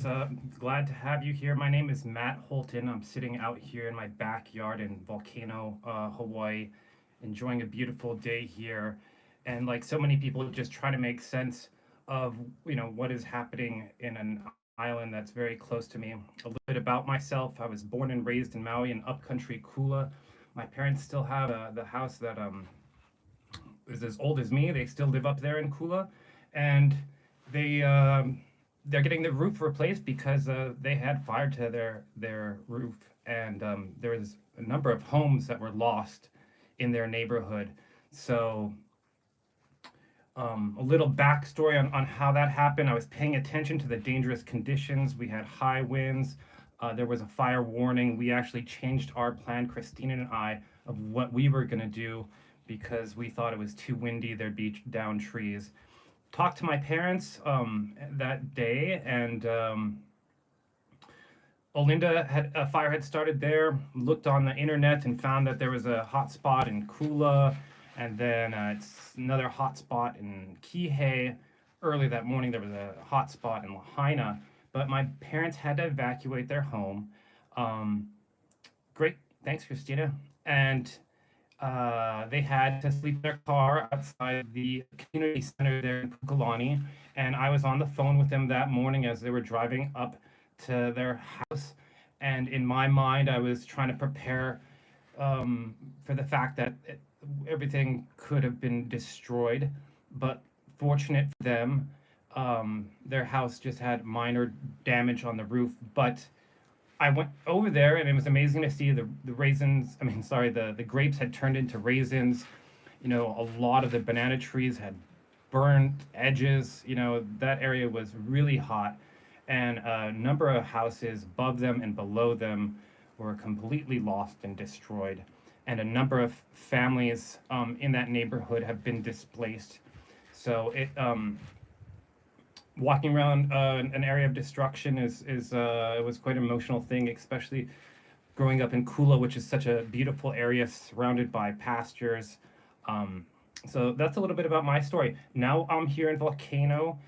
Glad to have you here. My name is Matt Holton. I'm sitting out here in my backyard in Volcano, Hawaii, enjoying a beautiful day here. And like so many people, just trying to make sense of what is happening in an island that's very close to me. A little bit about myself: I was born and raised in Maui, in upcountry Kula. My parents still have the house that is as old as me. They still live up there in Kula, and they they're getting the roof replaced because they had fire to their roof, and there was a number of homes that were lost in their neighborhood. So a little backstory on how that happened. I was paying attention to the dangerous conditions. We had high winds. There was a fire warning. We actually changed our plan, Christina and I, of what we were going to do because we thought it was too windy. There'd be down trees. Talked to my parents that day, and Olinda had a fire had started there. Looked on the internet and found that there was a hot spot in Kula, and then it's another hot spot in Kihei. Early that morning, there was a hot spot in Lahaina, but my parents had to evacuate their home. Um, Great, thanks, Christina. And they had to sleep in their car outside the community center there in Pukalani. And I was on the phone with them that morning as they were driving up to their house. And in my mind, I was trying to prepare for the fact that everything could have been destroyed. But fortunate for them, their house just had minor damage on the roof. But I went over there and it was amazing to see the raisins. I mean, sorry, the grapes had turned into raisins. A lot of the banana trees had burnt edges. That area was really hot. And a number of houses above them and below them were completely lost and destroyed. And a number of families in that neighborhood have been displaced. So walking around an area of destruction is it was quite an emotional thing, especially growing up in Kula, which is such a beautiful area surrounded by pastures. So that's a little bit about my story. Now I'm here in Volcano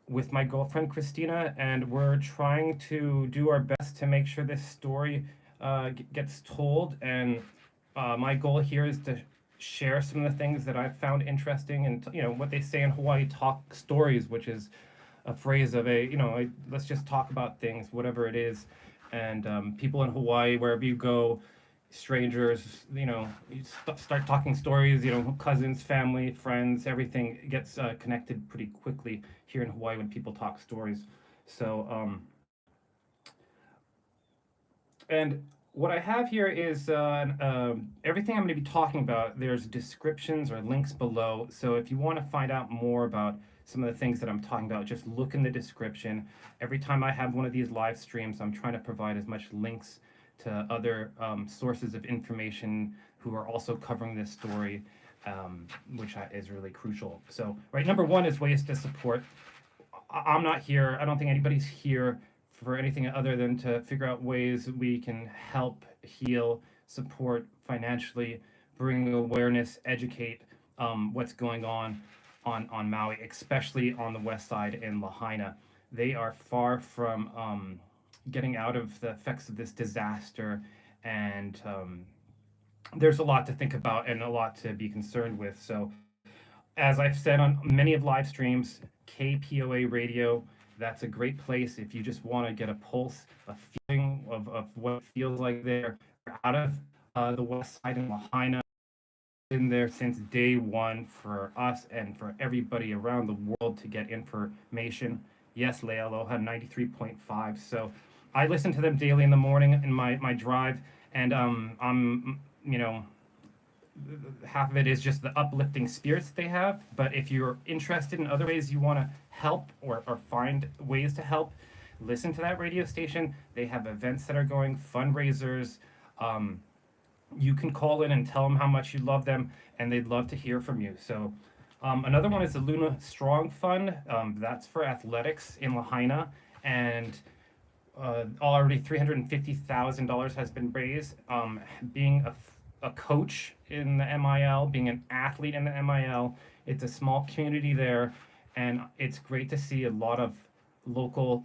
with my girlfriend Christina, and we're trying to do our best to make sure this story gets told. And my goal here is to share some of the things that I've found interesting, and what they say in Hawaii, talk stories, which is a phrase of let's just talk about things, whatever it is. And people in Hawaii, wherever you go, strangers, you start talking stories, cousins, family, friends, everything gets connected pretty quickly here in Hawaii when people talk stories. So, and what I have here is everything I'm going to be talking about. There's descriptions or links below. So if you want to find out more about some of the things that I'm talking about, just look in the description. Every time I have one of these live streams, I'm trying to provide as much links to other sources of information who are also covering this story, which is really crucial. So, right, number one is ways to support. I'm not here. I don't think anybody's here for anything other than to figure out ways we can help, heal, support financially, bring awareness, educate what's going on Maui, especially on the west side in Lahaina. They are far from getting out of the effects of this disaster, and there's a lot to think about and a lot to be concerned with. So, as I've said on many of live streams, KPOA Radio, that's a great place if you just want to get a pulse, a feeling of what it feels like there. We're out of the west side in Lahaina. Been there since day one for us and for everybody around the world to get information. Yes, Leia Aloha 93.5. So I listen to them daily in the morning in my drive, and I'm half of it is just the uplifting spirits they have. But if you're interested in other ways you want to help or find ways to help, listen to that radio station. They have events that are going, fundraisers. You can call in and tell them how much you love them, and they'd love to hear from you. So another one is the Luna Strong Fund. That's for athletics in Lahaina, and already $350,000 has been raised. Being a coach in the MIL, being an athlete in the MIL, it's a small community there, and it's great to see a lot of local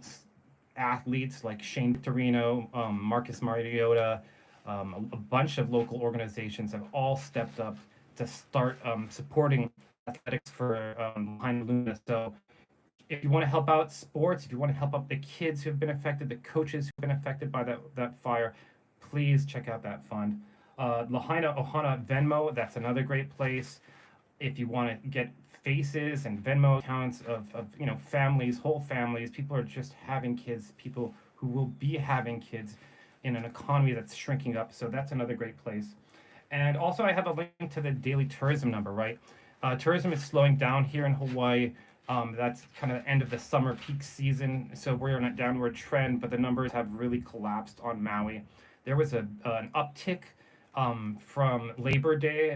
athletes like Shane Victorino, Marcus Mariota, a bunch of local organizations have all stepped up to start supporting athletics for Lahaina Luna. So if you want to help out sports, if you want to help out the kids who've been affected, the coaches who've been affected by that fire, please check out that fund. Lahaina Ohana Venmo, that's another great place. If you want to get faces and Venmo accounts of families, whole families, people are just having kids, people who will be having kids in an economy that's shrinking up. So that's another great place. And also, I have a link to the daily tourism number, right? Tourism is slowing down here in Hawaii. That's kind of the end of the summer peak season. So we're on a downward trend, but the numbers have really collapsed on Maui. There was an uptick from Labor Day,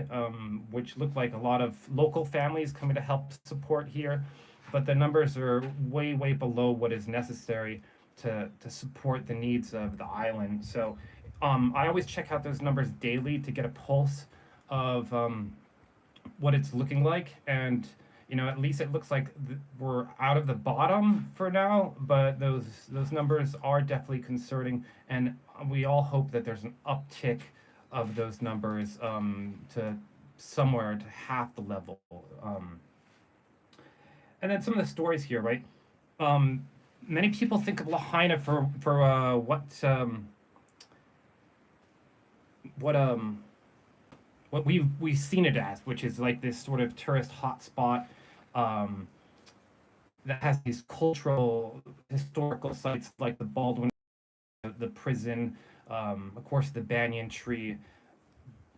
which looked like a lot of local families coming to help support here. But the numbers are way, way below what is necessary to support the needs of the island. So I always check out those numbers daily to get a pulse of what it's looking like. And at least it looks like we're out of the bottom for now, but those numbers are definitely concerning, and we all hope that there's an uptick of those numbers to somewhere to half the level. And then some of the stories here, right? Many people think of Lahaina for what we've seen it as, which is like this sort of tourist hotspot that has these cultural, historical sites like the Baldwin, the prison, of course, the banyan tree.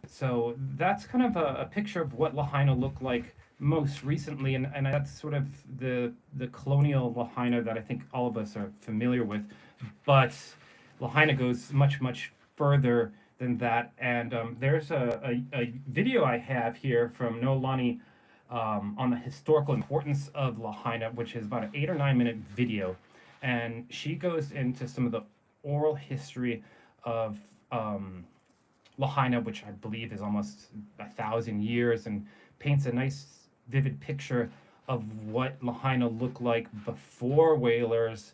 So that's kind of a picture of what Lahaina looked like most recently, and that's sort of the colonial Lahaina that I think all of us are familiar with. But Lahaina goes much, much further than that. And there's a video I have here from Noelani on the historical importance of Lahaina, which is about an 8 or 9 minute video. And she goes into some of the oral history of Lahaina, which I believe is almost 1,000 years, and paints a nice, vivid picture of what Lahaina looked like before whalers,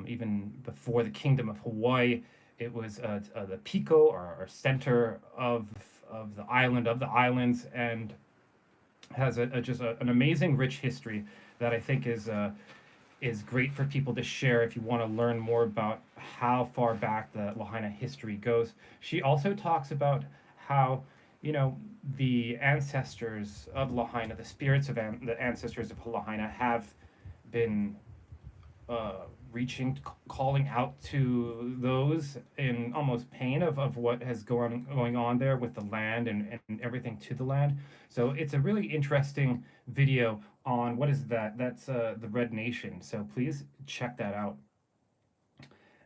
even before the Kingdom of Hawaii. It was the pico or center of the island, of the islands, and has just an amazing, rich history that I think is great for people to share if you want to learn more about how far back the Lahaina history goes. She also talks about how, the ancestors of Lahaina, the spirits of the ancestors of Lahaina have been reaching, calling out to those in almost pain of what has going on there with the land and everything to the land. So it's a really interesting video on what is that? That's the Red Nation. So please check that out.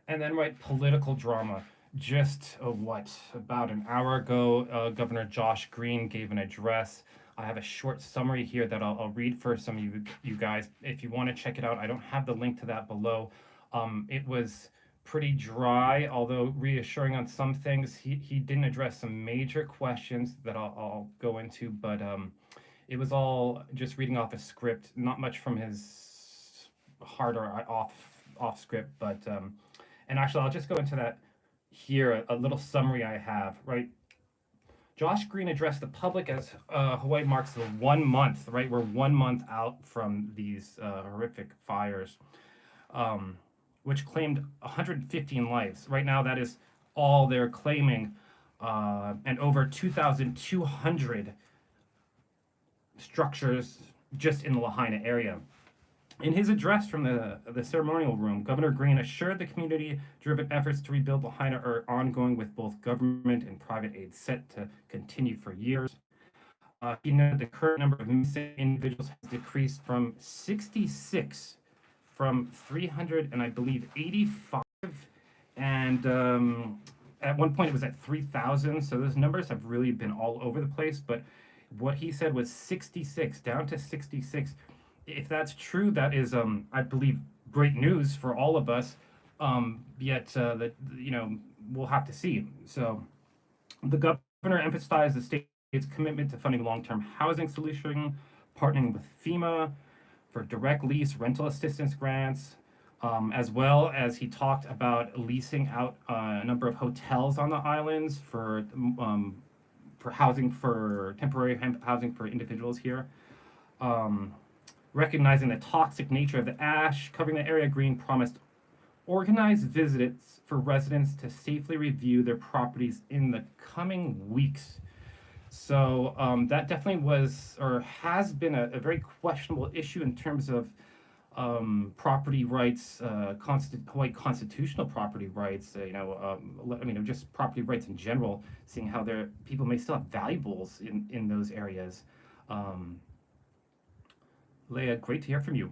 And then, right, political drama. Just about an hour ago, Governor Josh Green gave an address. I have a short summary here that I'll read for some of you guys. If you want to check it out, I don't have the link to that below. It was pretty dry, although reassuring on some things. He didn't address some major questions that I'll go into, but it was all just reading off a script, not much from his heart or off script, but and actually I'll just go into that here, a little summary I have, right? Josh Green addressed the public as Hawaii marks the 1 month, right? We're 1 month out from these horrific fires, which claimed 115 lives. Right now, that is all they're claiming, and over 2,200 structures just in the Lahaina area. In his address from the ceremonial room, Governor Green assured the community-driven efforts to rebuild Lahaina are ongoing, with both government and private aid set to continue for years. He noted the current number of missing individuals has decreased from 66 from 300 and I believe 85, and at one point it was at 3,000. So those numbers have really been all over the place. But what he said was 66, down to 66. If that's true, that is, I believe, great news for all of us. Yet that we'll have to see. So the governor emphasized the state's commitment to funding long-term housing solution, partnering with FEMA for direct lease rental assistance grants, as well as he talked about leasing out a number of hotels on the islands for housing for temporary housing for individuals here. Um, Recognizing the toxic nature of the ash covering the area, Green promised organized visits for residents to safely review their properties in the coming weeks. So that definitely was or has been a very questionable issue in terms of property rights, Hawaii constitutional property rights. I mean, just property rights in general. Seeing how there people may still have valuables in those areas. Um, Leah, great to hear from you.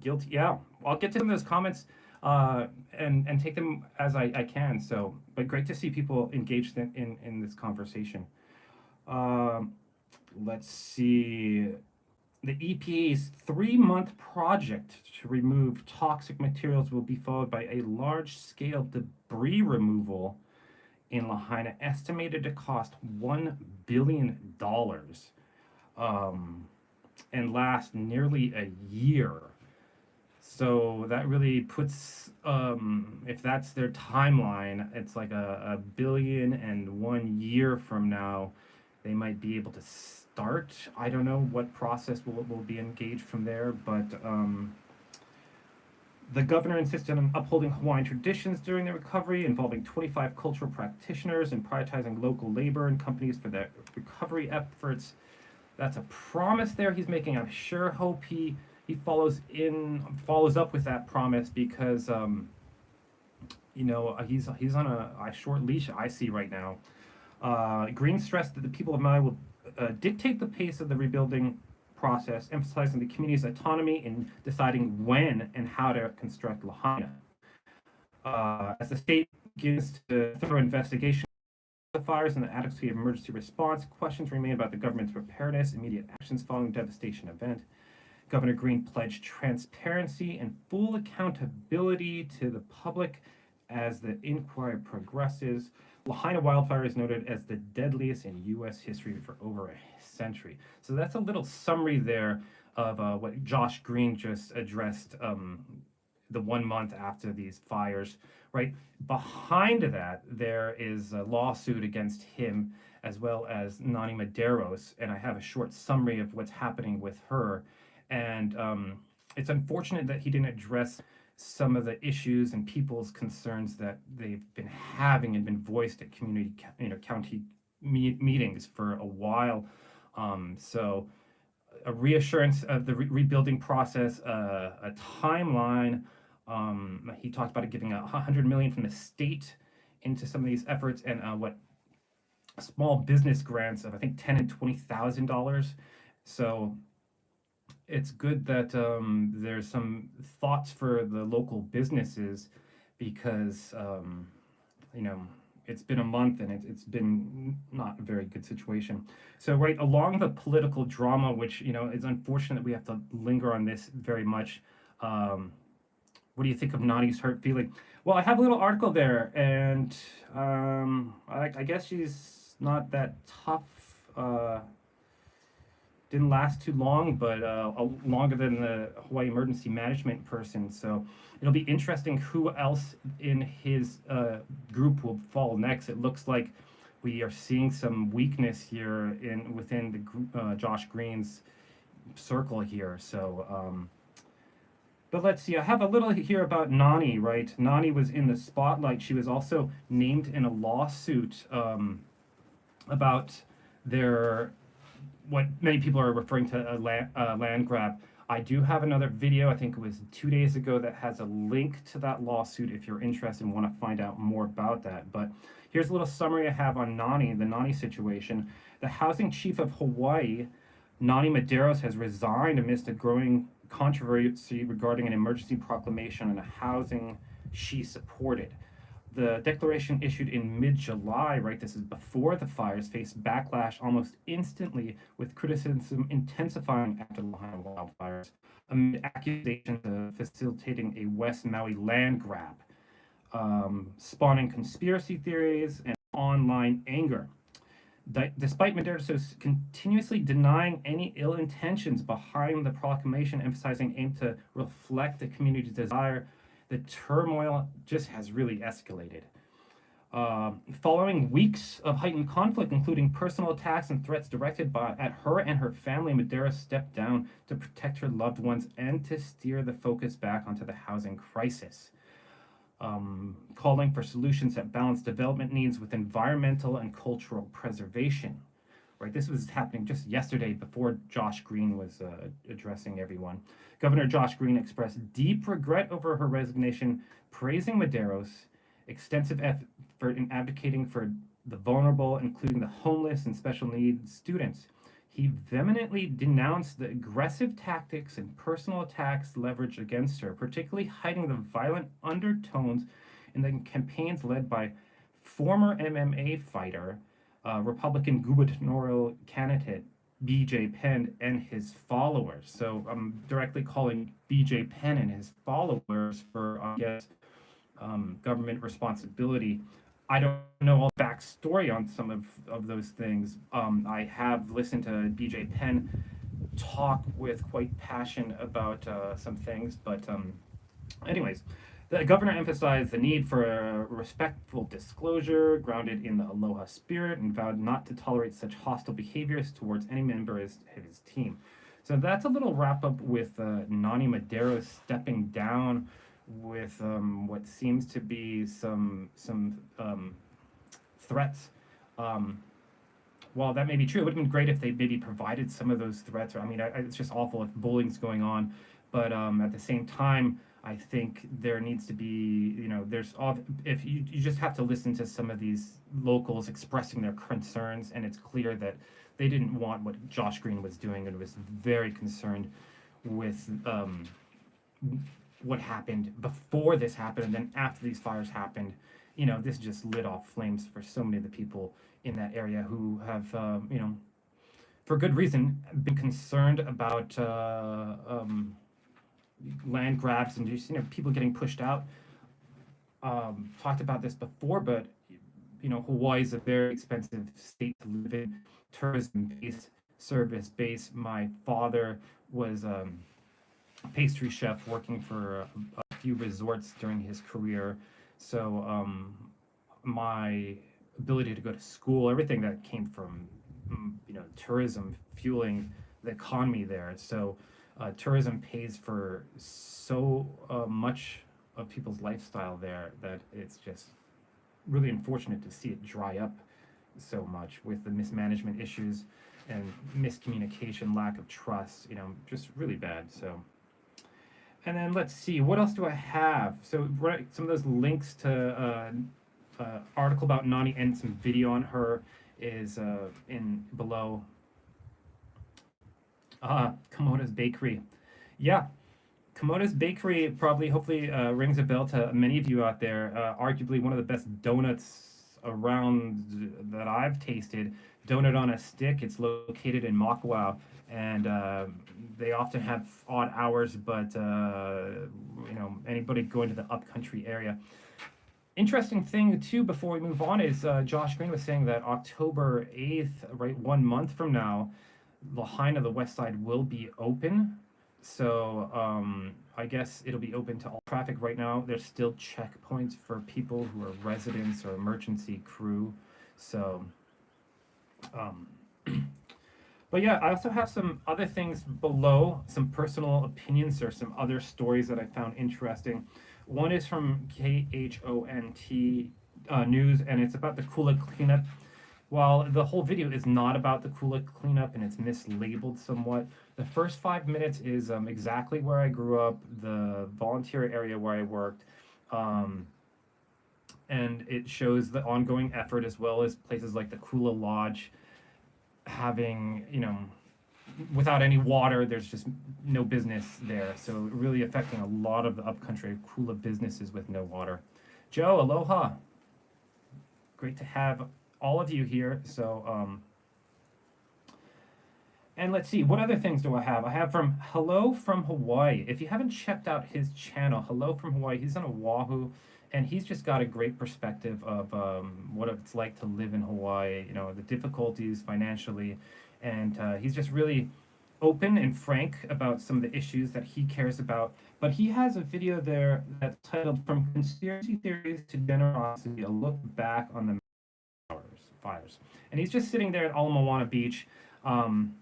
Guilty, yeah. I'll get to some of those comments and take them as I can. So, but great to see people engaged in this conversation. Um, let's see. The EPA's 3-month project to remove toxic materials will be followed by a large-scale debris removal in Lahaina, estimated to cost $1 billion, and last nearly a year. So that really puts, if that's their timeline, it's like a billion and 1 year from now, they might be able to start. I don't know what process will be engaged from there, but the governor insisted on upholding Hawaiian traditions during the recovery, involving 25 cultural practitioners and prioritizing local labor and companies for their recovery efforts. That's a promise there he's making. I'm sure hope he follows up with that promise because he's on a short leash I see right now. Green stressed that the people of Maui will dictate the pace of the rebuilding process, emphasizing the community's autonomy in deciding when and how to construct Lahaina. As the state begins to thorough investigation of the fires and the adequacy of emergency response, questions remain about the government's preparedness, immediate actions following the devastation event. Governor Green pledged transparency and full accountability to the public as the inquiry progresses. Lahaina wildfire is noted as the deadliest in U.S. history for over a century. So that's a little summary there of what Josh Green just addressed the 1 month after these fires. Right behind that, there is a lawsuit against him as well as Nani Medeiros, and I have a short summary of what's happening with her. And it's unfortunate that he didn't address some of the issues and people's concerns that they've been having and been voiced at county meetings for a while. So a reassurance of the rebuilding process, a timeline. He talked about it giving $100 million from the state into some of these efforts, and what small business grants of I think $10,000 and $20,000. So it's good that there's some thoughts for the local businesses because it's been a month and it's been not a very good situation. So right along the political drama, which is unfortunate we have to linger on this very much. What do you think of Nani's hurt feeling? Well, I have a little article there, and I guess she's not that tough. Didn't last too long, but longer than the Hawaii emergency management person. So it'll be interesting who else in his group will fall next. It looks like we are seeing some weakness here within the group, Josh Green's circle here. So, but let's see. I have a little here about Nani. Right, Nani was in the spotlight. She was also named in a lawsuit about their what many people are referring to a land grab. I do have another video, I think it was 2 days ago, that has a link to that lawsuit if you're interested and want to find out more about that. But here's a little summary I have on the Nani situation. The housing chief of Hawaii, Nani Medeiros, has resigned amidst a growing controversy regarding an emergency proclamation on a housing she supported. The declaration issued in mid-July, right, this is before the fires, faced backlash almost instantly, with criticism intensifying after the Lahaina wildfires, amid accusations of facilitating a West Maui land grab, spawning conspiracy theories and online anger. Despite Medeiros continuously denying any ill intentions behind the proclamation, emphasizing aim to reflect the community's desire, the turmoil just has really escalated. Following weeks of heightened conflict, including personal attacks and threats directed at her and her family, Medeiros stepped down to protect her loved ones and to steer the focus back onto the housing crisis, calling for solutions that balance development needs with environmental and cultural preservation. Right, this was happening just yesterday before Josh Green was addressing everyone. Governor Josh Green expressed deep regret over her resignation, praising Medeiros' extensive effort in advocating for the vulnerable, including the homeless and special needs students. He vehemently denounced the aggressive tactics and personal attacks leveraged against her, particularly hiding the violent undertones in the campaigns led by former MMA fighter, Republican gubernatorial candidate BJ Penn and his followers. So I'm directly calling BJ Penn and his followers for, I guess, government responsibility. I don't know all the backstory on some of those things. I have listened to BJ Penn talk with quite passion about some things, but anyways, the governor emphasized the need for a respectful disclosure grounded in the aloha spirit and vowed not to tolerate such hostile behaviors towards any member of his team. So that's a little wrap up with Nani Medeiros stepping down with what seems to be some threats. While that may be true, it would have been great if they maybe provided some of those threats. Or I mean, it's just awful if bullying's going on, but at the same time, I think there needs to be, there's all, if you just have to listen to some of these locals expressing their concerns, and it's clear that they didn't want what Josh Green was doing and was very concerned with what happened before this happened, and then after these fires happened. This just lit off flames for so many of the people in that area who have, for good reason, been concerned about land grabs and just people getting pushed out. Talked about this before, but Hawaii is a very expensive state to live in, tourism based, service based. My father was a pastry chef working for a few resorts during his career, so my ability to go to school, everything that came from tourism fueling the economy there. So tourism pays for so much of people's lifestyle there that it's just really unfortunate to see it dry up so much with the mismanagement issues and miscommunication, lack of trust, just really bad. So, and then let's see, what else do I have? So some of those links to article about Nani and some video on her is in below. Komoda's Bakery. Yeah, Komoda's Bakery probably, hopefully, rings a bell to many of you out there. Arguably one of the best donuts around that I've tasted. Donut on a stick. It's located in Makawao, and they often have odd hours, but anybody going to the upcountry area. Interesting thing too, before we move on, is Josh Green was saying that October 8th, right, 1 month from now, Lahaina, the west side, will be open. So I guess it'll be open to all traffic. Right now there's still checkpoints for people who are residents or emergency crew. So but yeah, I also have some other things below, some personal opinions or some other stories that I found interesting. One is from KHONT News, and it's about the Kula Cleanup. While the whole video is not about the Kula Cleanup and it's mislabeled somewhat, the first 5 minutes is exactly where I grew up, the volunteer area where I worked, and it shows the ongoing effort, as well as places like the Kula Lodge having, without any water, there's just no business there. So really affecting a lot of the upcountry Kula businesses with no water. Joe, aloha. Great to have all of you here. So And let's see, what other things do I have? I have from Hello from Hawaii. If you haven't checked out his channel, Hello from Hawaii, he's on Oahu, and he's just got a great perspective of what it's like to live in Hawaii, you know, the difficulties financially. And he's just really open and frank about some of the issues that he cares about. But he has a video there that's titled From Conspiracy Theories to Generosity, a look back on the fires. And he's just sitting there at Ala Moana Beach. Um,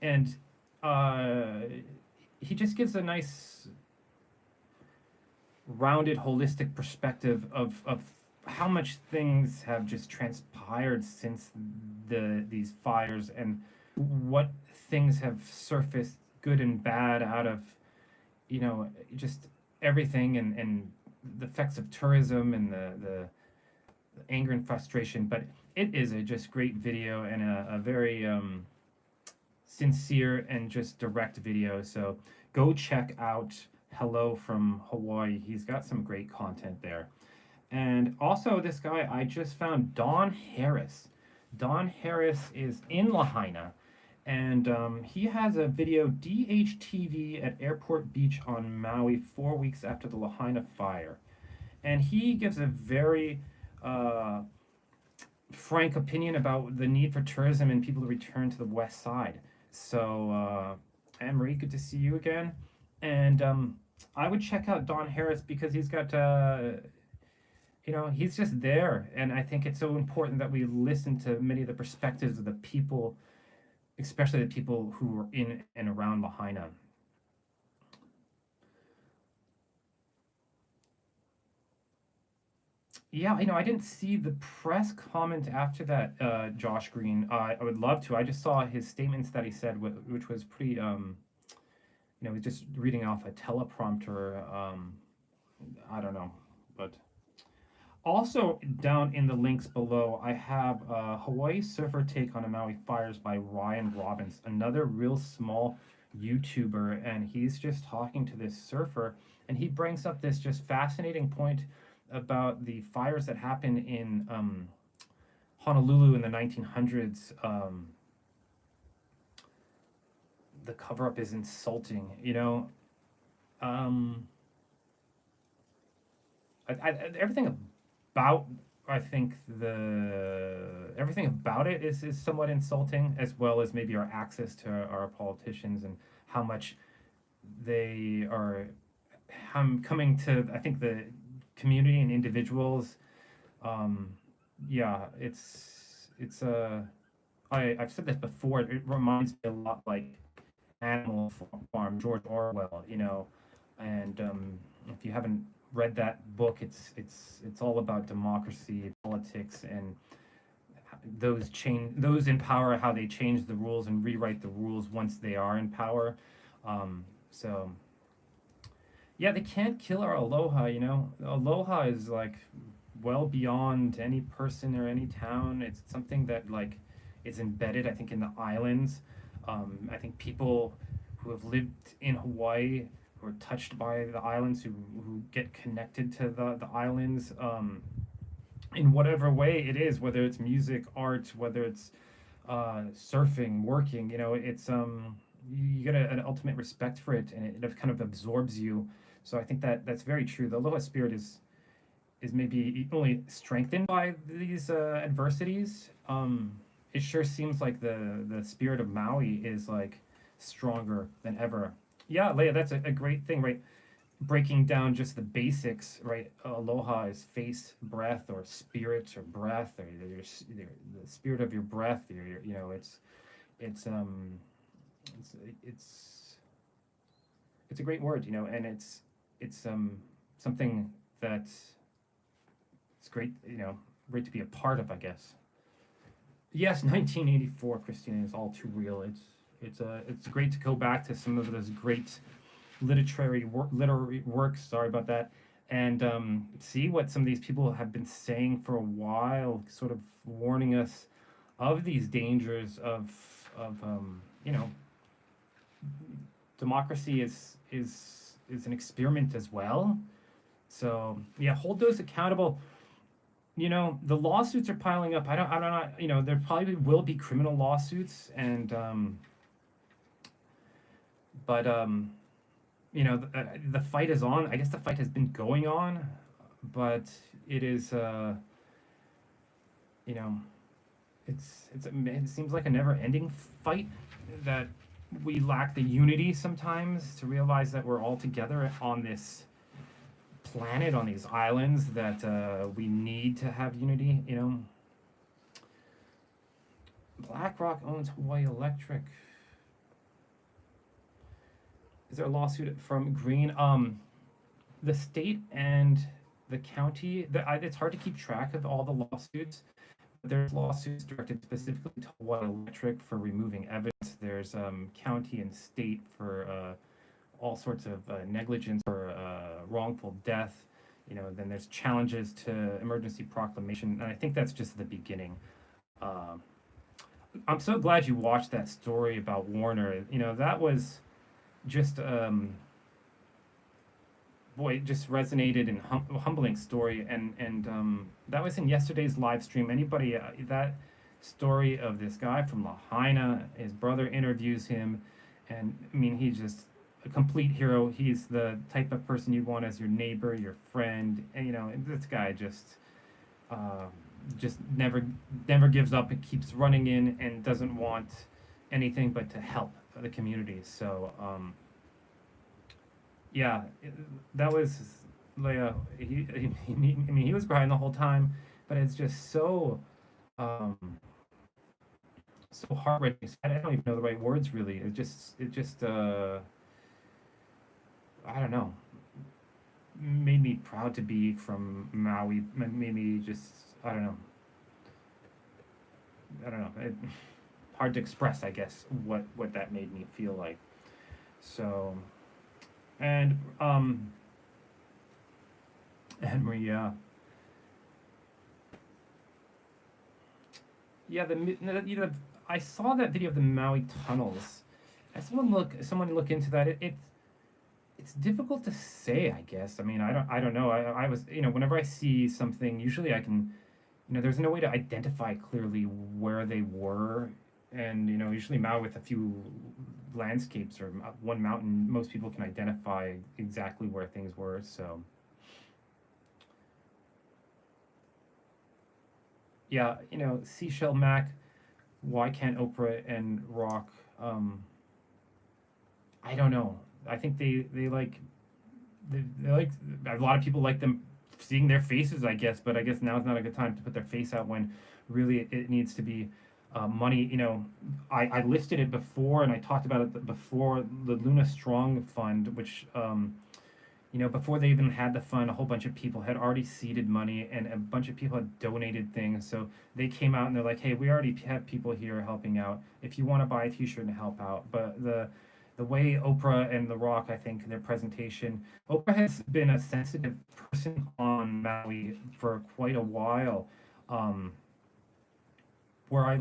and he just gives a nice rounded holistic perspective of how much things have just transpired since these fires, and what things have surfaced good and bad out of, you know, just everything, and the effects of tourism and the anger and frustration. But it is a just great video, and a very sincere and just direct video. So go check out Hello from Hawaii. He's got some great content there. And also this guy, I just found Don Harris. Don Harris is in Lahaina, and he has a video, DHTV at Airport Beach on Maui 4 weeks after the Lahaina Fire. And he gives a very frank opinion about the need for tourism and people to return to the west side. So, Anne-Marie, good to see you again. And I would check out Don Harris because he's got, you know, he's just there. And I think it's so important that we listen to many of the perspectives of the people, especially the people who are in and around Lahaina. Yeah, you know, I didn't see the press comment after that, Josh Green. I would love to. I just saw his statements that he said, which was pretty, you know, he's just reading off a teleprompter. I don't know, but also down in the links below, I have Hawaii Surfer Take on the Maui Fires by Ryan Robbins, another real small YouTuber, and he's just talking to this surfer, and he brings up this just fascinating point about the fires that happened in Honolulu in the 1900s. The cover up is insulting, you know. Everything about, I think, everything about it is somewhat insulting, as well as maybe our access to our politicians and how much they are coming to, I think, the community and individuals. Yeah, I've said this before. It reminds me a lot like Animal Farm, George Orwell. You know, and if you haven't read that book, it's all about democracy, politics, and those in power, how they change the rules and rewrite the rules once they are in power. So yeah, they can't kill our aloha, you know. Aloha is like well beyond any person or any town. It's something that like is embedded, I think, in the islands. I think people who have lived in Hawaii, who are touched by the islands, who get connected to the islands, in whatever way it is, whether it's music, art, whether it's surfing, working, you know, it's you get an ultimate respect for it, and it kind of absorbs you. So I think that that's very true. The aloha spirit is maybe only strengthened by these adversities. It sure seems like the spirit of Maui is like stronger than ever. Yeah, Leah, that's a great thing, right? Breaking down just the basics, right? Aloha is face, breath, or spirit, or breath, or the spirit of your breath. You know, it's it's it's a great word, you know, and it's something that it's great, you know, great to be a part of, I guess. Yes, 1984, Christina, is all too real. It's great to go back to some of those great literary works. Sorry about that, and see what some of these people have been saying for a while, sort of warning us of these dangers of you know, democracy is an experiment as well. So yeah, hold those accountable. The lawsuits are piling up. I don't know. There probably will be criminal lawsuits, and but the fight is on. I guess the fight has been going on, but it is, you know, it seems like a never-ending fight that we lack the unity sometimes to realize that we're all together on this planet, on these islands, that we need to have unity. BlackRock owns Hawaii Electric. Is there a lawsuit from Green? The state and the county, it's hard to keep track of all the lawsuits. There's lawsuits directed specifically to Hawaii Electric for removing evidence. There's county and state for all sorts of negligence or wrongful death. Then there's challenges to emergency proclamation, and I think that's just the beginning. I'm so glad you watched that story about Warner. That was just boy, it just resonated and humbling story, and that was in yesterday's live stream. Anybody that story of this guy from Lahaina, his brother interviews him, and I mean he's just a complete hero. He's the type of person you want as your neighbor, your friend, and this guy just never gives up and keeps running in and doesn't want anything but to help the community. So yeah, that was Leia. I mean, he was crying the whole time, but it's just um, so heart-wrenching. I don't even know the right words really. It just I don't know, made me proud to be from Maui. Made me just I don't know. Hard to express, I guess, what that made me feel like. So, and Henry, yeah, I saw that video of the Maui tunnels. As someone look into that. It's difficult to say, I guess. I mean, I don't know. I was, whenever I see something, usually I can, there's no way to identify clearly where they were. And, usually Maui with a few landscapes or one mountain, most people can identify exactly where things were. So, yeah, Seashell Mac, why can't Oprah and Rock, I don't know. I think they like they like a lot of people like them seeing their faces, I guess, but I guess now's not a good time to put their face out when really it needs to be money. I listed it before and I talked about it before, the Luna Strong Fund, which before they even had the fund, a whole bunch of people had already seeded money and a bunch of people had donated things. So they came out and they're like, hey, we already have people here helping out. If you want to buy a t-shirt and help out. But the way Oprah and The Rock, I think, their presentation, Oprah has been a sensitive person on Maui for quite a while. Where I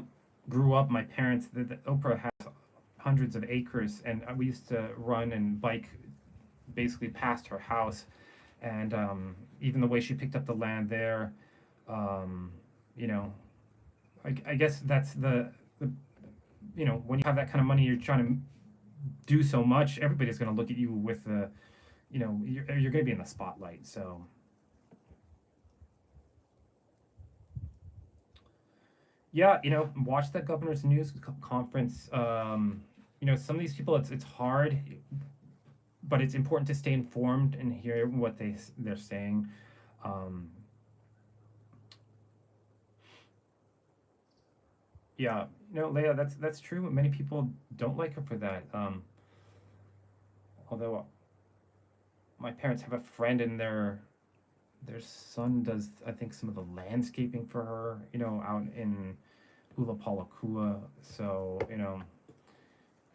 grew up, my parents, Oprah has hundreds of acres, and we used to run and bike basically past her house. And even the way she picked up the land there, you know, I guess that's the when you have that kind of money, you're trying to do so much, everybody's going to look at you with the, you're going to be in the spotlight. So, yeah, watch that governor's news conference. Some of these people, it's hard, but it's important to stay informed and hear what they're saying. Um, yeah, Leia, that's true. Many people don't like her for that. Although my parents have a friend and their son does, I think, some of the landscaping for her, out in Ulapalakua. So,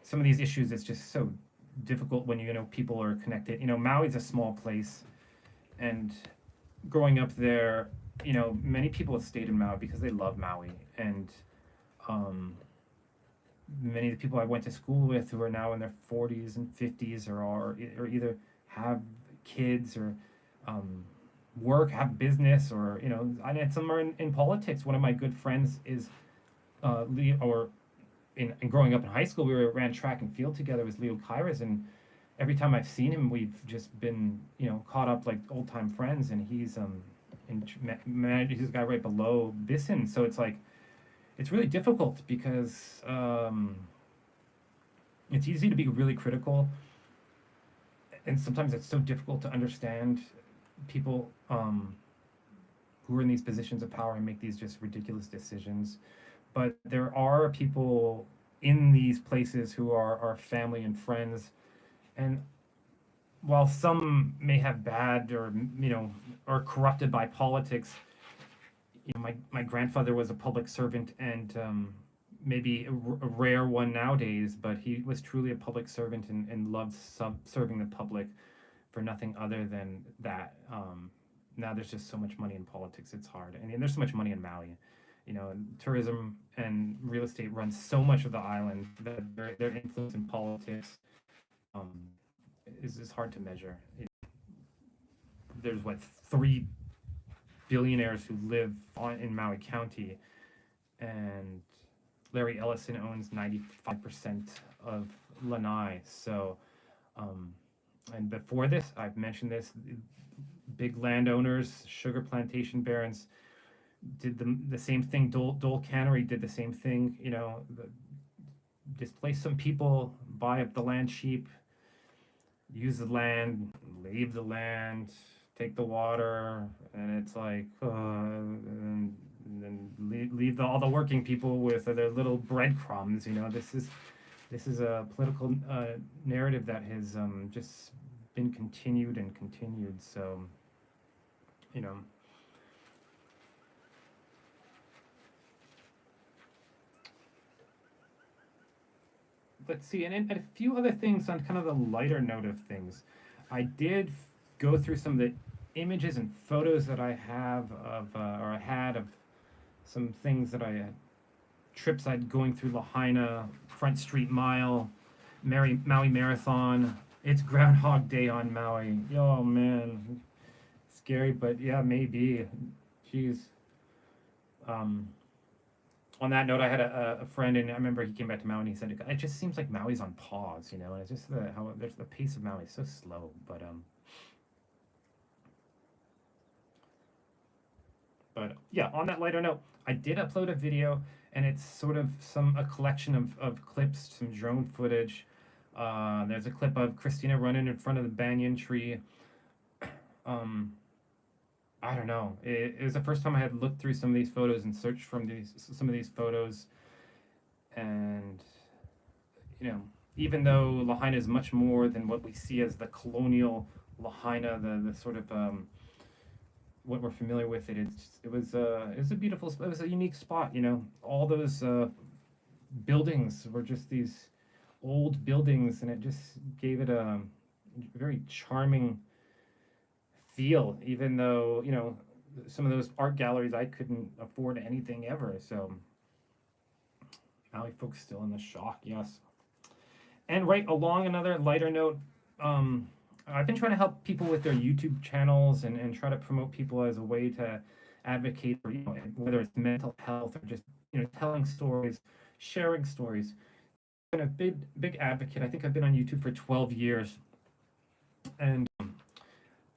some of these issues, it's just so difficult when, people are connected. Maui's a small place, and growing up there, many people have stayed in Maui because they love Maui. And many of the people I went to school with who are now in their 40s and 50s or either have kids or work, have business, or and some are in politics. One of my good friends is Leo, or in growing up in high school, ran track and field together with Leo Kairas, and every time I've seen him, we've just been caught up like old time friends, and he's he's a guy right below Bisson, so it's like it's really difficult because it's easy to be really critical, and sometimes it's so difficult to understand people who are in these positions of power and make these just ridiculous decisions. But there are people in these places who are our family and friends, and while some may have bad or are corrupted by politics, my grandfather was a public servant, and maybe a rare one nowadays, but he was truly a public servant and loved serving the public for nothing other than that. Now there's just so much money in politics; it's hard, and there's so much money in Maui. Tourism and real estate runs so much of the island that their influence in politics um, is hard to measure. There's what 3 billionaires who live in Maui County, and Larry Ellison owns 95% of Lanai. So, and before this, I've mentioned this: big landowners, sugar plantation barons did the same thing. Dole Cannery did the same thing. Displace some people, buy up the land cheap, use the land, leave the land, take the water, and it's like, and then leave all the working people with their little breadcrumbs. This is a political narrative that has just been continued and continued. So, you know. Let's see, and a few other things on kind of the lighter note of things. I did go through some of the images and photos that I have of, or I had of some things that I had, trips I'd going through Lahaina, Front Street Mile, Maui Marathon. It's Groundhog Day on Maui. Oh man, scary, but yeah, maybe. Jeez. On that note, I had a friend, and I remember he came back to Maui and he said it just seems like Maui's on pause, and it's just how there's the pace of Maui is so slow. But yeah, on that lighter note, I did upload a video, and it's sort of a collection of clips, some drone footage. There's a clip of Christina running in front of the banyan tree. Um, I don't know. It was the first time I had looked through some of these photos and searched from some of these photos, and even though Lahaina is much more than what we see as the colonial Lahaina, the sort of what we're familiar with, it was a beautiful, it was a unique spot. All those buildings were just these old buildings, and it just gave it a very charming feel, even though some of those art galleries I couldn't afford anything ever. So Maui folks still in the shock, yes. And right along another lighter note, I've been trying to help people with their YouTube channels and try to promote people as a way to advocate for whether it's mental health or just telling stories, sharing stories. I've been a big advocate. I think I've been on YouTube for 12 years, and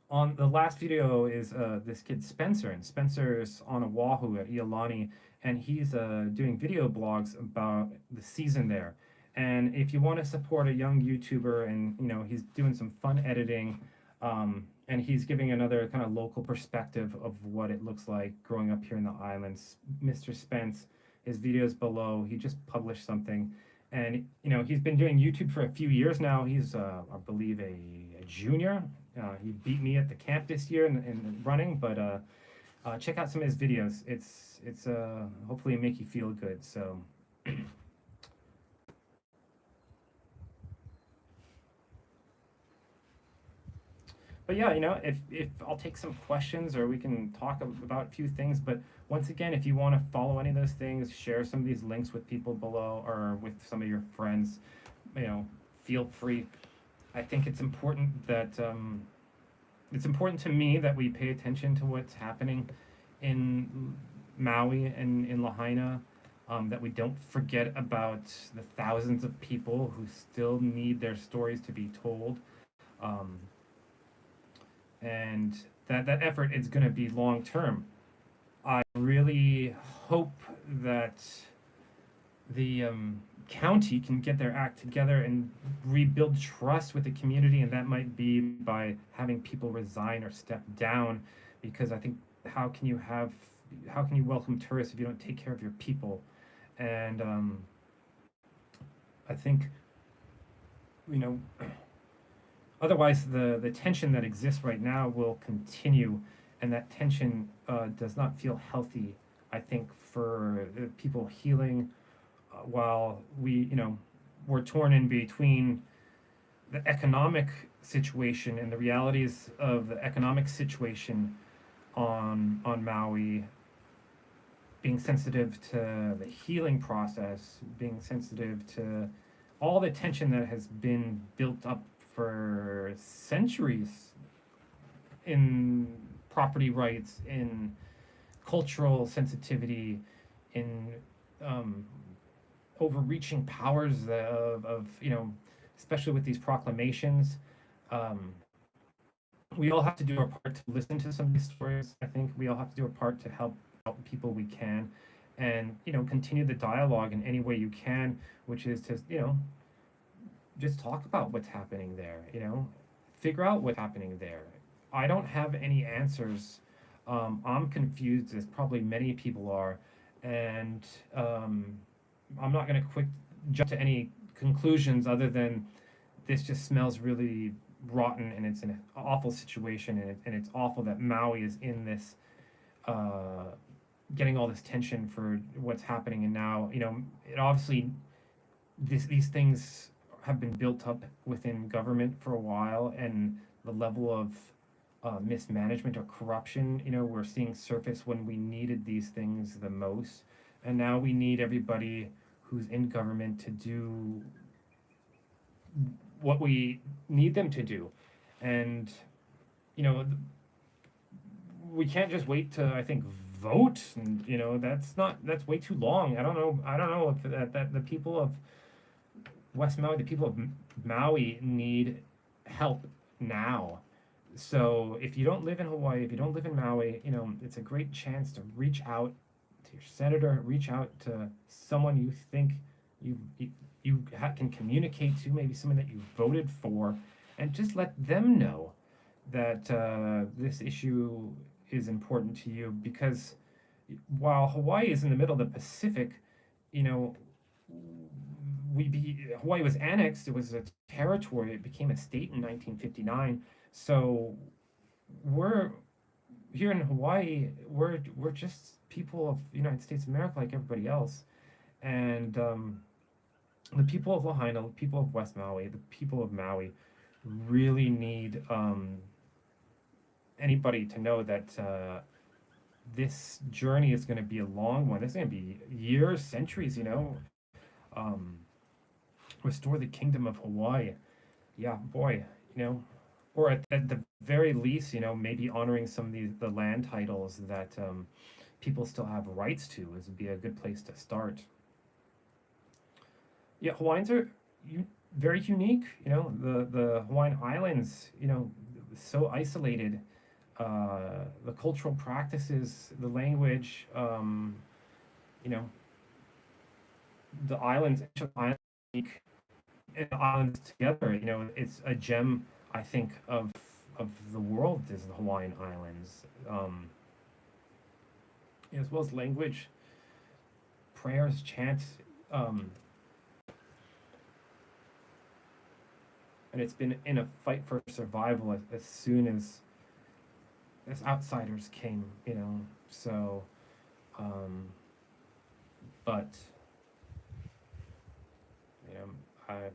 on the last video is this kid Spencer, and Spencer's on Oahu at Iolani, and he's doing video blogs about the season there. And if you want to support a young YouTuber, and he's doing some fun editing, and he's giving another kind of local perspective of what it looks like growing up here in the islands. Mr. Spence, his videos below. He just published something, and he's been doing YouTube for a few years now. He's I believe a junior. He beat me at the camp this year in running, but check out some of his videos. It's hopefully make you feel good. So. But yeah, if I'll take some questions, or we can talk about a few things. But once again, if you want to follow any of those things, share some of these links with people below or with some of your friends, feel free. I think it's important that it's important to me that we pay attention to what's happening in Maui and in Lahaina, that we don't forget about the thousands of people who still need their stories to be told. Um, and that effort is going to be long term. I really hope that the county can get their act together and rebuild trust with the community, and that might be by having people resign or step down, because I think how can you welcome tourists if you don't take care of your people? And I think, you know, otherwise the tension that exists right now will continue, and that tension does not feel healthy. I think for the people healing, while we're torn in between the economic situation and the realities of the economic situation on Maui, being sensitive to the healing process, being sensitive to all the tension that has been built up for centuries in property rights, in cultural sensitivity, in um, overreaching powers of especially with these proclamations. Um, we all have to do our part to listen to some of these stories. I think we all have to do our part to help out people we can, and continue the dialogue in any way you can, which is to just talk about what's happening there. Figure out what's happening there. I don't have any answers. I'm confused, as probably many people are, and I'm not going to quick jump to any conclusions other than this just smells really rotten, and it's an awful situation, and it's awful that Maui is in this, uh, getting all this tension for what's happening. And now, it obviously, these things have been built up within government for a while, and the level of mismanagement or corruption, we're seeing surface when we needed these things the most. And now we need everybody who's in government to do what we need them to do. And, you know, we can't just wait to, I think, vote. And, that's way too long. I don't know if that the people of West Maui, the people of Maui need help now. So if you don't live in Hawaii, if you don't live in Maui, it's a great chance to reach out to your senator, reach out to someone you think you can communicate to, maybe someone that you voted for, and just let them know that this issue is important to you. Because while Hawaii is in the middle of the Pacific, you know, Hawaii was annexed. It was a territory. It became a state in 1959. So we're here in Hawaii. We're just people of the United States of America, like everybody else. And the people of Lahaina, the people of West Maui, the people of Maui, really need anybody to know that this journey is going to be a long one. It's going to be years, centuries. Um, Restore the kingdom of Hawaii. Yeah, boy, or at the very least, maybe honoring some of the land titles that people still have rights to would be a good place to start. Yeah, Hawaiians are very unique. The Hawaiian Islands, so isolated. The cultural practices, the language, you know, the islands, and the islands together. It's a gem, I think, of the world is the Hawaiian Islands, as well as language, prayers, chants, and it's been in a fight for survival as soon as outsiders came. So, um, but I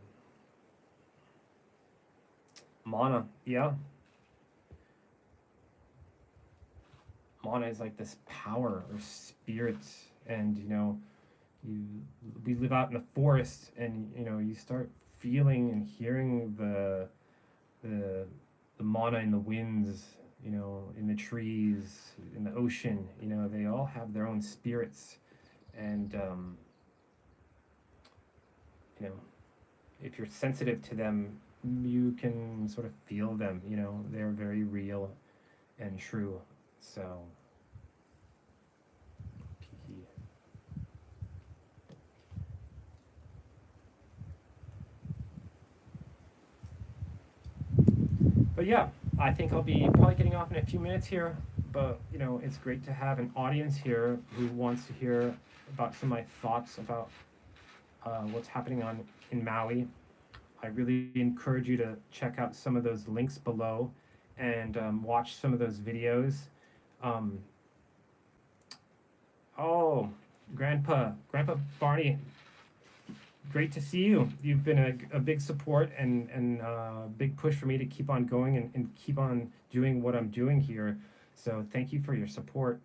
Mana, yeah. Mana is like this power or spirit, and you we live out in the forest, and you start feeling and hearing the the mana in the winds, in the trees, in the ocean. They all have their own spirits, and you know, if you're sensitive to them, you can sort of feel them. They're very real and true. So. But yeah, I think I'll be probably getting off in a few minutes here. But it's great to have an audience here who wants to hear about some of my thoughts about what's happening in Maui. I really encourage you to check out some of those links below and watch some of those videos. Um, oh, Grandpa Barney, great to see you. You've been a big support and big push for me to keep on going and keep on doing what I'm doing here. So thank you for your support.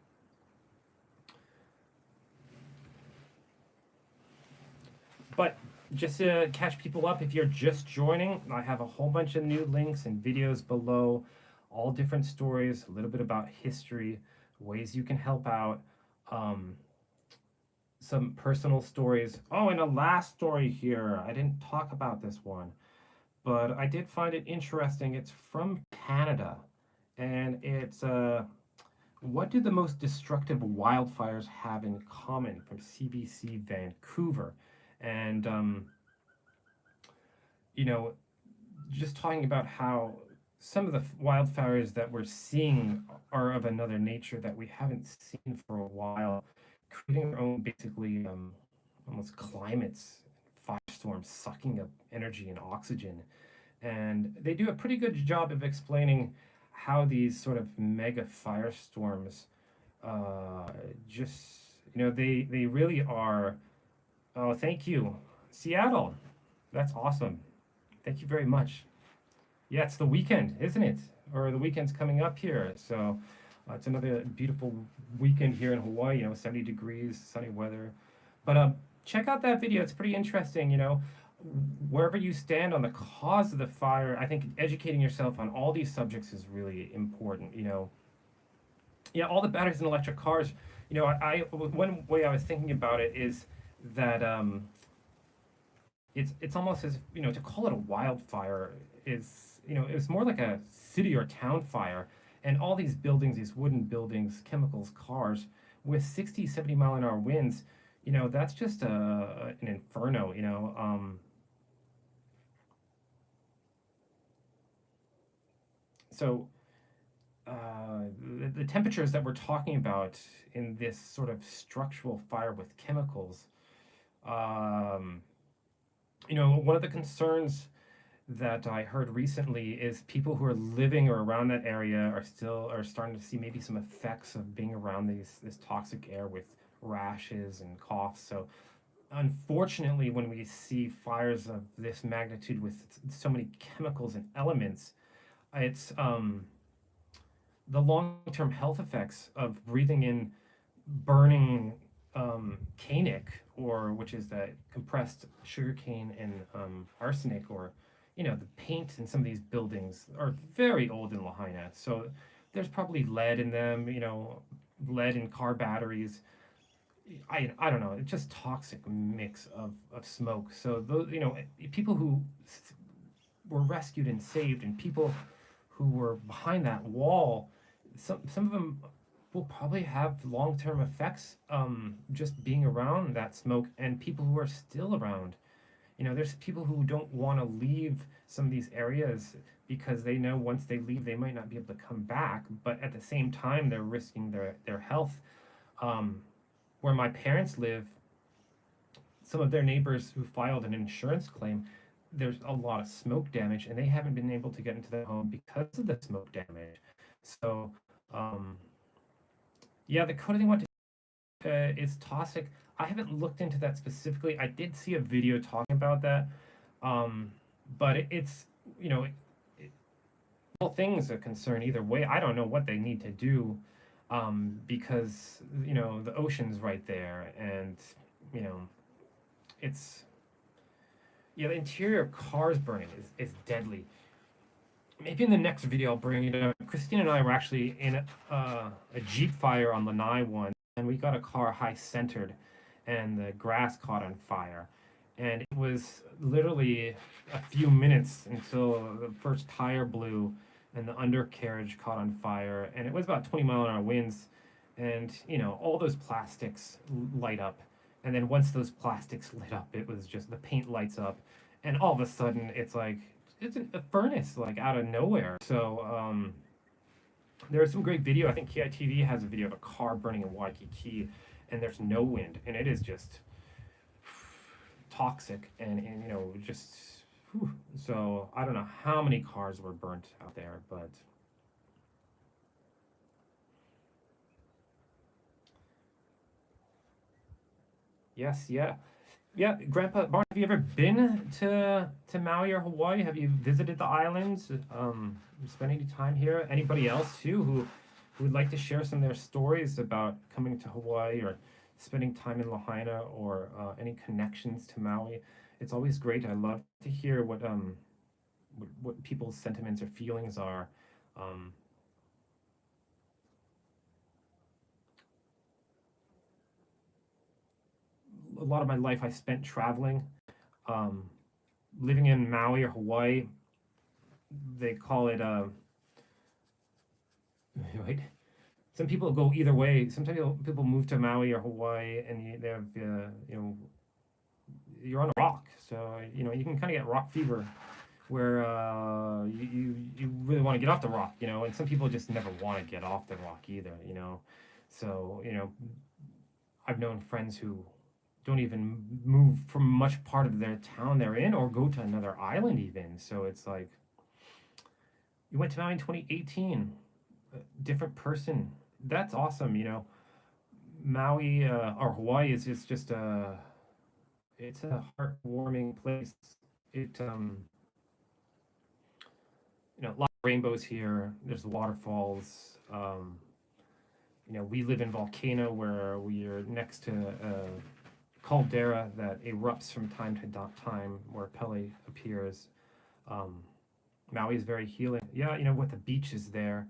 But just to catch people up, if you're just joining, I have a whole bunch of new links and videos below, all different stories, a little bit about history, ways you can help out. Some personal stories. Oh, and a last story here. I didn't talk about this one, but I did find it interesting. It's from Canada, and it's what do the most destructive wildfires have in common, from CBC Vancouver. And just talking about how some of the wildfires that we're seeing are of another nature that we haven't seen for a while, creating their own basically almost climates, firestorms, sucking up energy and oxygen. And they do a pretty good job of explaining how these sort of mega firestorms just, they really are. Oh, thank you. Seattle. That's awesome. Thank you very much. Yeah, it's the weekend, isn't it? Or the weekend's coming up here. So it's another beautiful weekend here in Hawaii, 70 degrees, sunny weather. But check out that video. It's pretty interesting, wherever you stand on the cause of the fire. I think educating yourself on all these subjects is really important, Yeah, all the batteries in electric cars, one way I was thinking about it is that it's almost as if, to call it a wildfire is, it's more like a city or town fire. And all these buildings, these wooden buildings, chemicals, cars, with 60, 70-mile-an-hour winds, that's just an inferno, So the temperatures that we're talking about in this sort of structural fire with chemicals, one of the concerns that I heard recently is people who are living or around that area are starting to see maybe some effects of being around this toxic air with rashes and coughs. So unfortunately, when we see fires of this magnitude with so many chemicals and elements, it's the long-term health effects of breathing in burning canic, or which is that compressed sugarcane and arsenic, or the paint in some of these buildings are very old in Lahaina, so there's probably lead in them, lead in car batteries. I don't know, it's just toxic mix of smoke. So those, people who were rescued and saved, and people who were behind that wall, some of them will probably have long-term effects just being around that smoke. And people who are still around, there's people who don't want to leave some of these areas because they know once they leave they might not be able to come back, but at the same time they're risking their health. Where my parents live, some of their neighbors who filed an insurance claim, there's a lot of smoke damage, and they haven't been able to get into their home because of the smoke damage. So yeah, the code they want to is toxic. I haven't looked into that specifically. I did see a video talking about that, but it's whole thing's a concern either way. I don't know what they need to do, because the ocean's right there, and it's the interior of cars burning is deadly. maybe in the next video I'll bring it up. Christine and I were actually in a Jeep fire on Lanai one, and we got a car high centered, and the grass caught on fire. And it was literally a few minutes until the first tire blew and the undercarriage caught on fire. And it was about 20-mile-an-hour winds. And, all those plastics light up. And then once those plastics lit up, it was just the paint lights up. And all of a sudden, it's like, it's a furnace, like out of nowhere. So, there's some great video. I think KITV has a video of a car burning in Waikiki, and there's no wind. And it is just toxic and just whew. So I don't know how many cars were burnt out there, but yes, yeah. Grandpa Barn, have you ever been to Maui or Hawaii? Have you visited the islands? Spent any time here? Anybody else too who would like to share some of their stories about coming to Hawaii or spending time in Lahaina or any connections to Maui? It's always great. I love to hear what people's sentiments or feelings are. Um, a lot of my life I spent traveling, um, living in Maui or Hawaii. They call it right. Some people go either way. Sometimes people move to Maui or Hawaii, and they have you're on a rock, so you can kind of get rock fever, where you really want to get off the rock, and some people just never want to get off the rock either. So I've known friends who don't even move from much part of their town they're in or go to another island even. So it's like you went to Maui in 2018, a different person. That's awesome. Maui or Hawaii is just it's a heartwarming place. It a lot of rainbows here. There's waterfalls. We live in Volcano where we are next to a caldera that erupts from time to time where Pele appears. Um, Maui is very healing. Yeah, with the beaches there,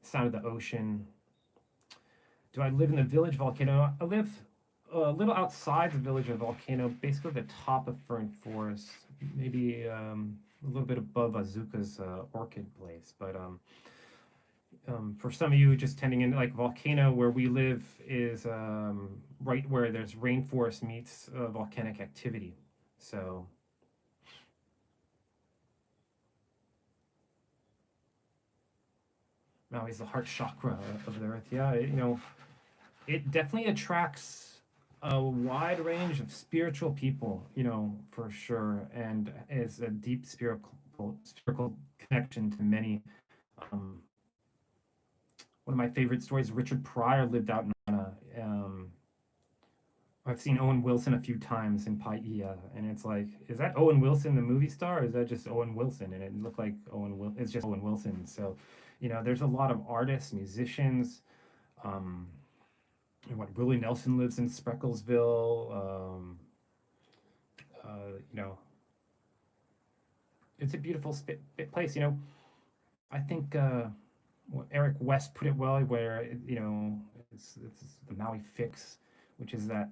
sound of the ocean. Do I live in the village Volcano? I live a little outside the village of Volcano, basically the top of Fern Forest, maybe a little bit above Azuka's orchid place. But for some of you just tending in, like Volcano, where we live, is right where there's rainforest meets volcanic activity. So Maui's the heart chakra of the earth. Yeah, it definitely attracts a wide range of spiritual people, for sure, and is a deep spiritual connection to many. Um, One of my favorite stories, Richard Pryor lived out in Ohana. I've seen Owen Wilson a few times in Paia, and it's like, is that Owen Wilson, the movie star, or is that just Owen Wilson? And it looked like it's just Owen Wilson. So, there's a lot of artists, musicians. Um, Willie Nelson lives in Sprecklesville. You know, it's a beautiful place. I think Eric West put it well, where it's the Maui fix, which is that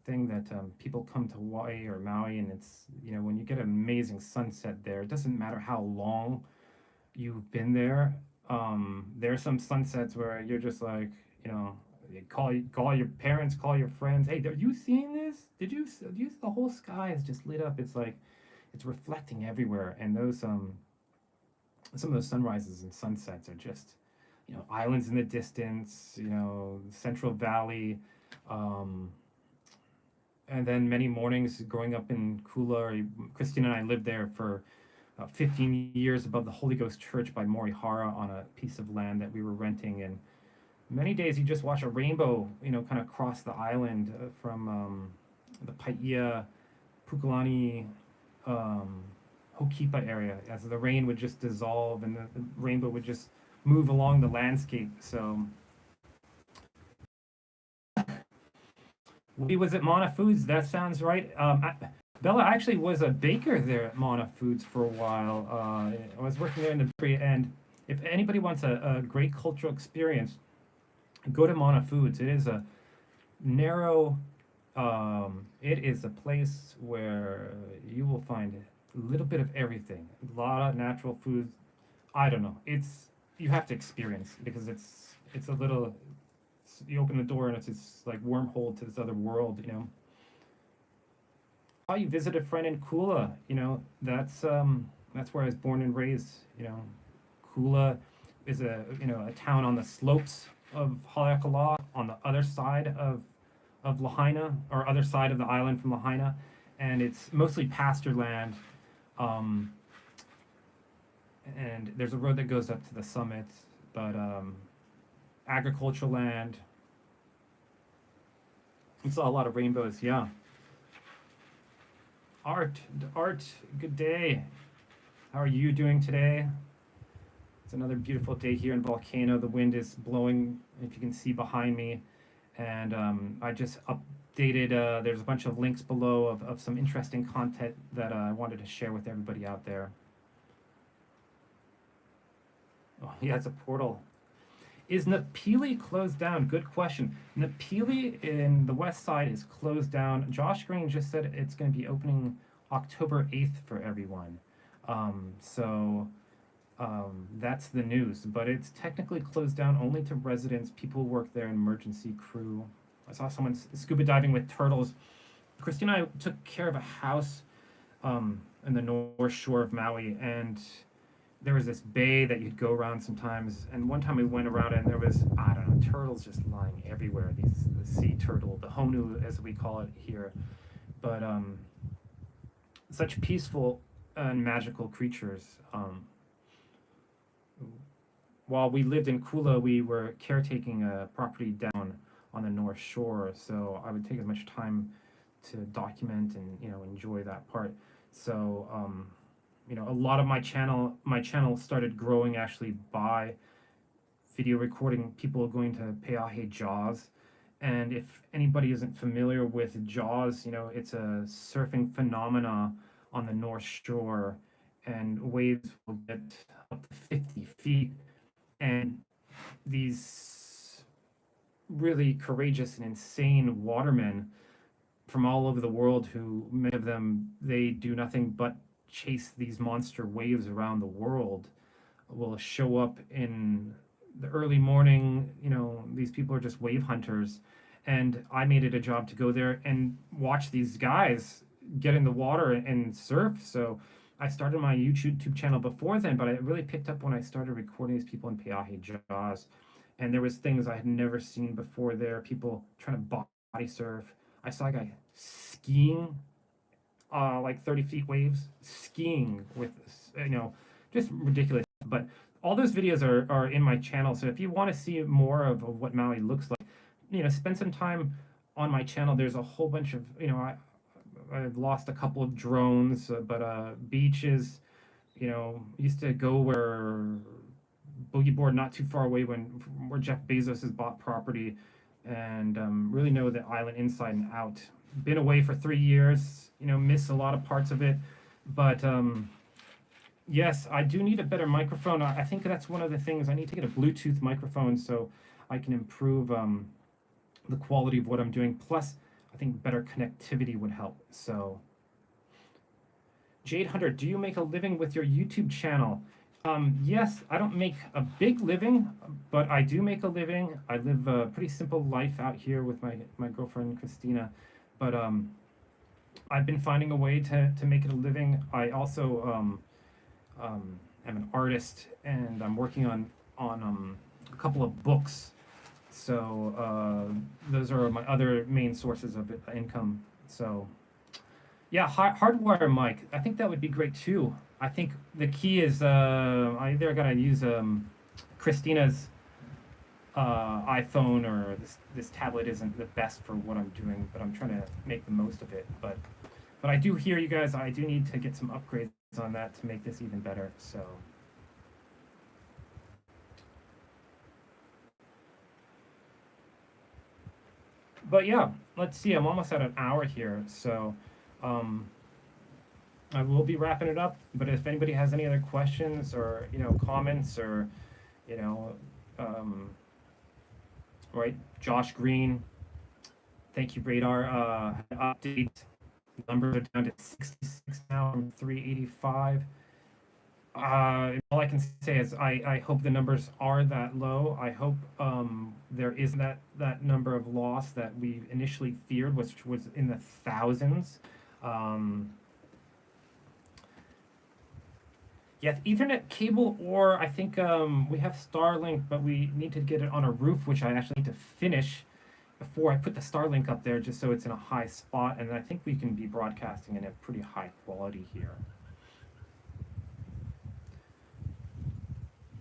thing that people come to Hawaii or Maui, and it's when you get an amazing sunset there, it doesn't matter how long you've been there. There are some sunsets where you're just like, you call your parents, call your friends. Hey, are you seeing this? Did you? The whole sky is just lit up. It's like it's reflecting everywhere, and those some of those sunrises and sunsets are just islands in the distance. Central Valley. Um, and then many mornings growing up in Kula, Christine and I lived there for 15 years above the Holy Ghost Church by Morihara on a piece of land that we were renting. And many days you just watch a rainbow, kind of cross the island from the Paia, Pukalani, Hokipa area, as the rain would just dissolve and the rainbow would just move along the landscape. So we was at Mana Foods. That sounds right. Bella actually was a baker there at Mana Foods for a while. I was working there in the bakery, and if anybody wants a great cultural experience, go to Mana Foods. It is a narrow, it is a place where you will find a little bit of everything. A lot of natural foods. I don't know. You have to experience because it's a little. You open the door and it's this like wormhole to this other world. Oh, you visit a friend in Kula. That's where I was born and raised. Kula is a town on the slopes of Haleakala on the other side of Lahaina, or other side of the island from Lahaina, and it's mostly pasture land. Um, and there's a road that goes up to the summit, but agricultural land. We saw a lot of rainbows. Yeah. Art, good day. How are you doing today? It's another beautiful day here in Volcano. The wind is blowing, if you can see behind me. And I just updated, there's a bunch of links below of some interesting content that I wanted to share with everybody out there. Oh, yeah, it's a portal. Is Napili closed down? Good question. Napili in the west side is closed down. Josh Green just said it's going to be opening October 8th for everyone. So that's the news. But it's technically closed down only to residents, people who work there, emergency crew. I saw someone scuba diving with turtles. Christina and I took care of a house in the north shore of Maui, and there was this bay that you'd go around sometimes, and one time we went around and there was, I don't know, turtles just lying everywhere. The sea turtle, the honu as we call it here, but such peaceful and magical creatures. While we lived in Kula, we were caretaking a property down on the north shore, so I would take as much time to document and enjoy that part. So a lot of my channel started growing actually by video recording people going to Peahe Jaws. And if anybody isn't familiar with Jaws, it's a surfing phenomena on the North Shore, and waves will get up to 50 feet. And these really courageous and insane watermen from all over the world, who many of them, they do nothing but chase these monster waves around the world, will show up in the early morning. These people are just wave hunters, and I made it a job to go there and watch these guys get in the water and surf. So I started my YouTube channel before then, but I really picked up when I started recording these people in Peahe Jaws. And there was things I had never seen before there. People trying to body surf. I saw a guy skiing like 30 feet waves, skiing with, just ridiculous. But all those videos are in my channel. So if you want to see more of what Maui looks like, spend some time on my channel. There's a whole bunch of, I've lost a couple of drones, but beaches, used to go where boogie board not too far away where Jeff Bezos has bought property, and really know the island inside and out. Been away for 3 years, miss a lot of parts of it, but yes, I do need a better microphone. I think that's one of the things. I need to get a Bluetooth microphone so I can improve the quality of what I'm doing. Plus, I think better connectivity would help. So, Jade Hunter, do you make a living with your YouTube channel? Yes, I don't make a big living, but I do make a living. I live a pretty simple life out here with my girlfriend Christina, but I've been finding a way to make it a living. I also am an artist, and I'm working on a couple of books. So those are my other main sources of income. So yeah, hardwire mic. I think that would be great too. I think the key is I either gotta use Christina's iPhone, or this tablet isn't the best for what I'm doing, but I'm trying to make the most of it. But I do hear you guys. I do need to get some upgrades on that to make this even better. So. But yeah, let's see. I'm almost at an hour here, so I will be wrapping it up. But if anybody has any other questions or comments or you know, um, right, Josh Green, thank you, Radar. Update numbers are down to 66 now from 385. All I can say is I hope the numbers are that low. I hope there isn't that number of loss that we initially feared, which was in the thousands. Um, yeah, Ethernet cable, or I think we have Starlink, but we need to get it on a roof, which I actually need to finish before I put the Starlink up there, just so it's in a high spot. And I think we can be broadcasting in a pretty high quality here.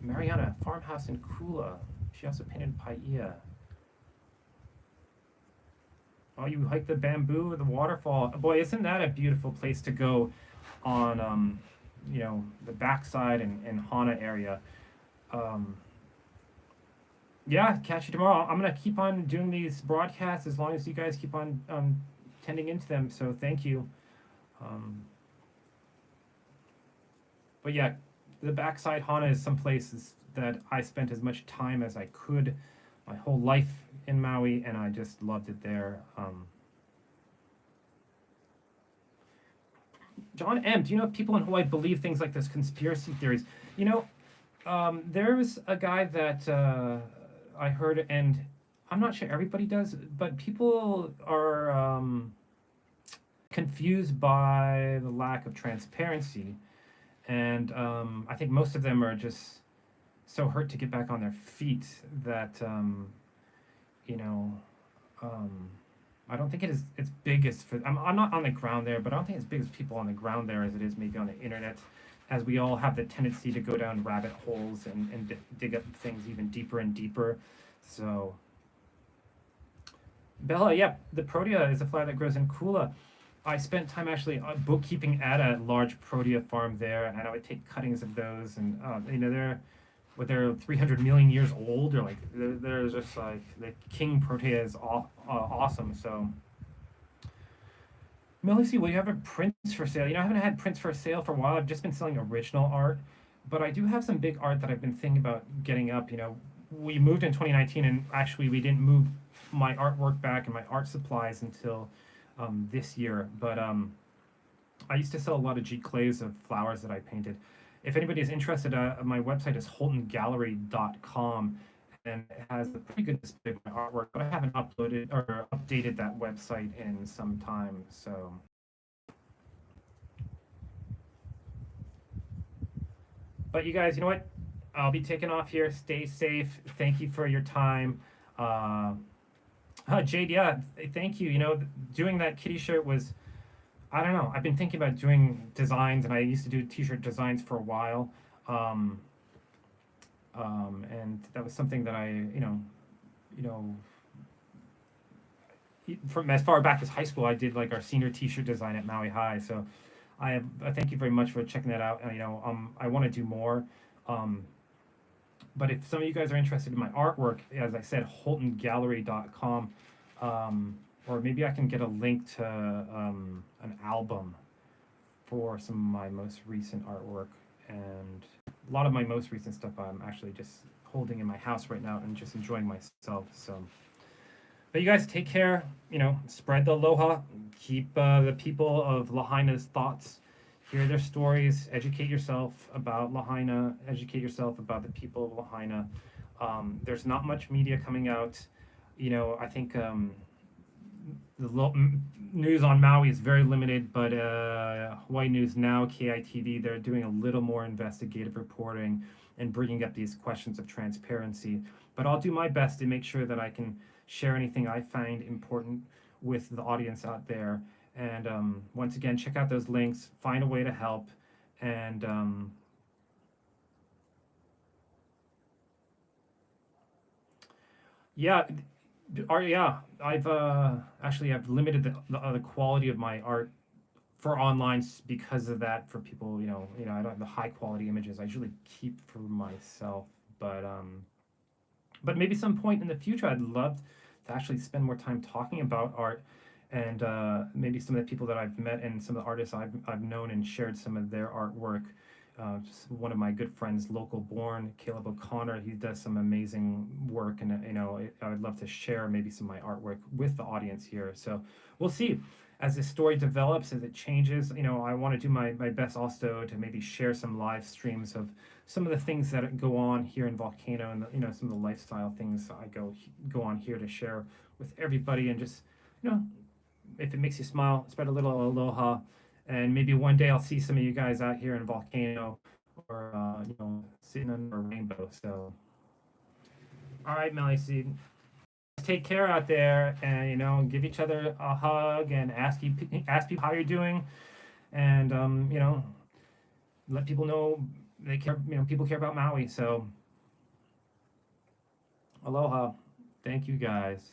Mariana, farmhouse in Kula. She also painted Paia. Oh, you hike the bamboo, the waterfall. Boy, isn't that a beautiful place to go on, the backside and Hana area. Um, yeah, catch you tomorrow. I'm going to keep on doing these broadcasts as long as you guys keep on tending into them. So thank you. Um, but yeah, the backside Hana is some places that I spent as much time as I could my whole life in Maui, and I just loved it there. John M., do you know if people in Hawaii believe things like this, conspiracy theories? There's a guy that I heard, and I'm not sure everybody does, but people are confused by the lack of transparency. And I think most of them are just so hurt to get back on their feet that, you know, um, I don't think it is as big as for. I'm not on the ground there, but I don't think it's as big as people on the ground there as it is maybe on the internet, as we all have the tendency to go down rabbit holes and dig up things even deeper and deeper. So, Bella, yeah, the protea is a flower that grows in Kula. I spent time actually bookkeeping at a large protea farm there, and I would take cuttings of those, and they're 300 million years old, or like they're just like the king protea is awesome. So, Melissy, will you have a prints for sale? I haven't had prints for sale for a while. I've just been selling original art, but I do have some big art that I've been thinking about getting up. We moved in 2019, and actually we didn't move my artwork back and my art supplies until this year. But I used to sell a lot of G clays of flowers that I painted. If anybody is interested, my website is holtongallery.com, and it has a pretty good display of my artwork, but I haven't uploaded or updated that website in some time. So, but you guys, you know what? I'll be taking off here. Stay safe. Thank you for your time. Jade, yeah, thank you. Doing that kitty shirt was, I don't know. I've been thinking about doing designs, and I used to do t-shirt designs for a while. Um, and that was something that you know, from as far back as high school, I did like our senior t-shirt design at Maui High. So I thank you very much for checking that out. And, I want to do more. Um, but if some of you guys are interested in my artwork, as I said, holtongallery.com, or maybe I can get a link to an album for some of my most recent artwork. And a lot of my most recent stuff I'm actually just holding in my house right now and just enjoying myself. So, but you guys take care, spread the aloha, keep the people of Lahaina's thoughts, hear their stories, educate yourself about Lahaina, educate yourself about the people of Lahaina. There's not much media coming out. I think the news on Maui is very limited, but Hawaii News Now, KITV, they're doing a little more investigative reporting and bringing up these questions of transparency. But I'll do my best to make sure that I can share anything I find important with the audience out there. And once again, check out those links, find a way to help, and yeah, I've I've limited the quality of my art for online because of that. For people, I don't have the high quality images. I usually keep for myself, but maybe some point in the future, I'd love to actually spend more time talking about art and maybe some of the people that I've met and some of the artists I've known and shared some of their artwork. Just one of my good friends, local born, Caleb O'Connor, he does some amazing work, and I would love to share maybe some of my artwork with the audience here. So we'll see as this story develops, as it changes. I want to do my best also to maybe share some live streams of some of the things that go on here in Volcano, and some of the lifestyle things I go on here to share with everybody, and just if it makes you smile, spread a little aloha, and maybe one day I'll see some of you guys out here in Volcano, or sitting under a rainbow. So, all right, Melly, take care out there, and give each other a hug, and ask people how you're doing, and let people know they care. People care about Maui. So, aloha. Thank you guys.